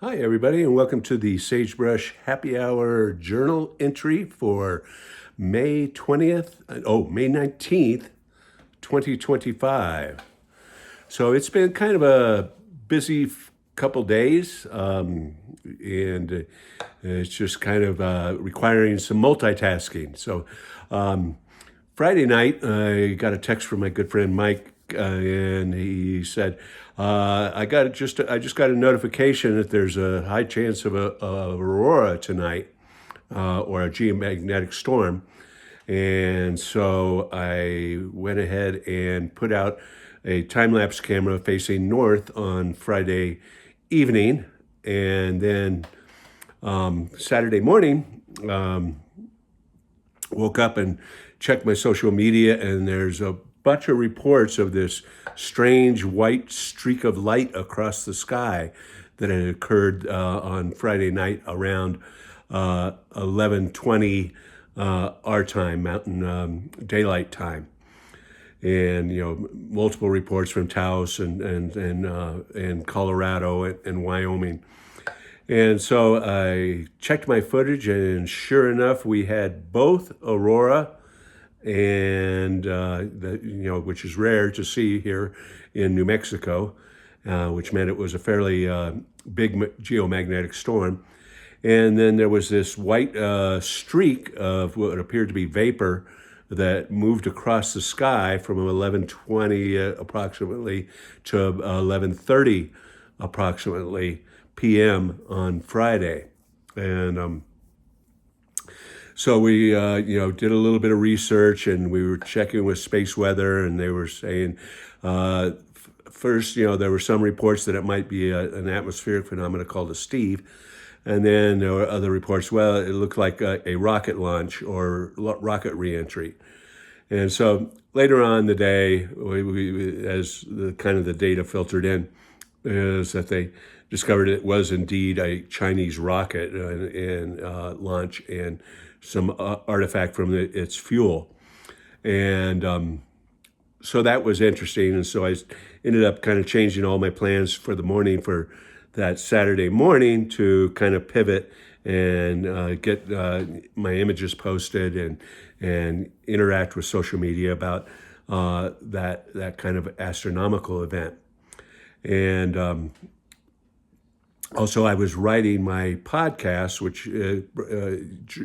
Hi, everybody, and welcome to the Sagebrush Happy Hour journal entry for May 20th, May 19th, 2025. So it's been kind of a busy couple days, and it's just kind of requiring some multitasking. So Friday night, I got a text from my good friend Mike, and he said, I just got a notification that there's a high chance of a aurora tonight, or a geomagnetic storm." And so I went ahead and put out a time lapse camera facing north on Friday evening, and then Saturday morning, woke up and checked my social media, and there's a bunch of reports of this strange white streak of light across the sky that had occurred on Friday night around 11:20 our time, Mountain Daylight Time. And multiple reports from Taos and Colorado and Wyoming. And so I checked my footage, and sure enough, we had both aurora and which is rare to see here in New Mexico, which meant it was a fairly big geomagnetic storm. And then there was this white streak of what appeared to be vapor that moved across the sky from 11:20 approximately to 11:30 approximately p.m. on Friday. And so we did a little bit of research, and we were checking with space weather, and they were saying first, there were some reports that it might be an atmospheric phenomena called a Steve. And then there were other reports, well, it looked like a rocket launch or rocket reentry. And so later on in the day, as the data filtered in, is that they discovered it was indeed a Chinese rocket and launch and some artifact from its fuel. And so that was interesting. And so I ended up kind of changing all my plans for the morning for that Saturday morning to kind of pivot and get my images posted and interact with social media about that kind of astronomical event. And also, I was writing my podcast, which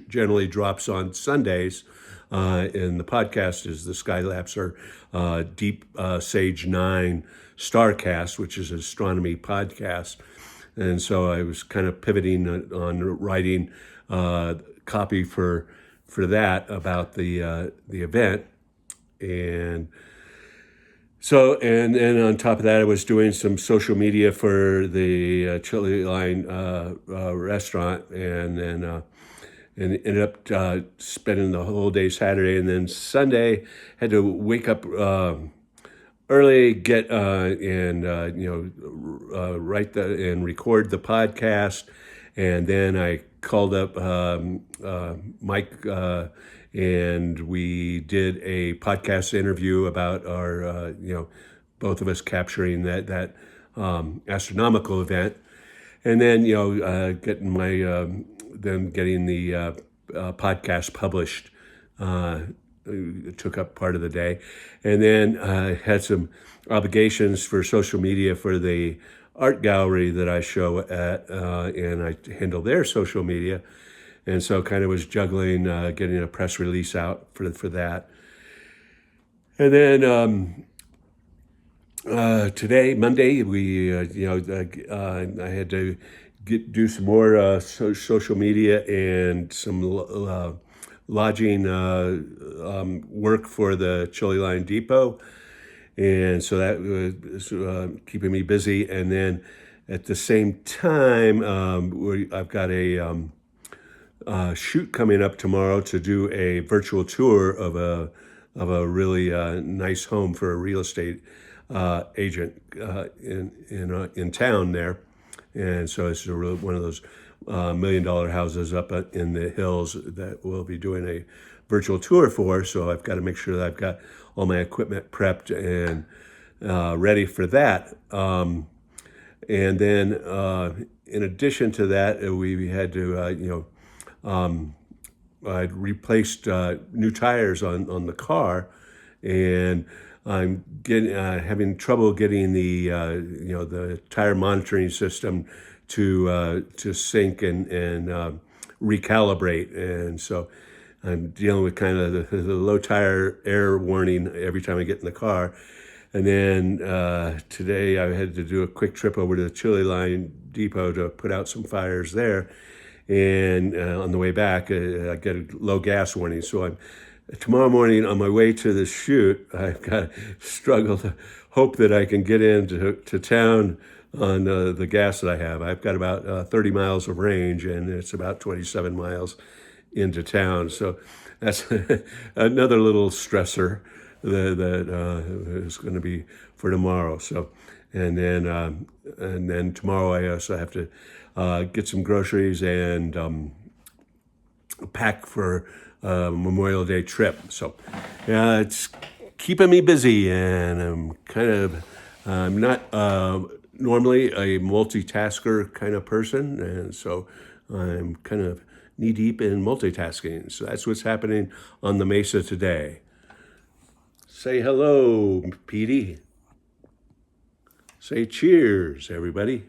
generally drops on Sundays. And the podcast is the Skylapser Deep Sage 9 Starcast, which is an astronomy podcast. And so I was kind of pivoting on writing copy for that about the event. And so, and on top of that, I was doing some social media for the Chili Line restaurant, and then and ended up spending the whole day Saturday, and then Sunday had to wake up early, get write and record the podcast, and then I called up Mike. And we did a podcast interview about our, both of us capturing that astronomical event, and then getting the podcast published. It took up part of the day, and then I had some obligations for social media for the art gallery that I show at, and I handle their social media. And so kind of was juggling getting a press release out for that. And then today, Monday, I had to do some more social media and some lodging work for the Chili Line Depot. And so that was keeping me busy. And then at the same time, I've got a shoot coming up tomorrow to do a virtual tour of a really nice home for a real estate agent in town there. And so it's one of those $1 million houses up in the hills that we'll be doing a virtual tour for. So I've got to make sure that I've got all my equipment prepped and ready for that. And then in addition to that, we had to, I'd replaced new tires on the car, and I'm getting having trouble getting the tire monitoring system to sync and recalibrate, and so I'm dealing with kind of the low tire air warning every time I get in the car. And then today I had to do a quick trip over to the Chili Line Depot to put out some fires there. And on the way back, I get a low gas warning. So tomorrow morning on my way to the shoot, I've got to struggle to hope that I can get into to town on the gas that I have. I've got about 30 miles of range, and it's about 27 miles into town. So that's another little stressor that is going to be for tomorrow. So, and then tomorrow I also have to get some groceries and pack for Memorial Day trip. So, it's keeping me busy, and I'm not normally a multitasker kind of person, and so I'm kind of knee deep in multitasking. So that's what's happening on the Mesa today. Say hello, Petey. Say cheers, everybody.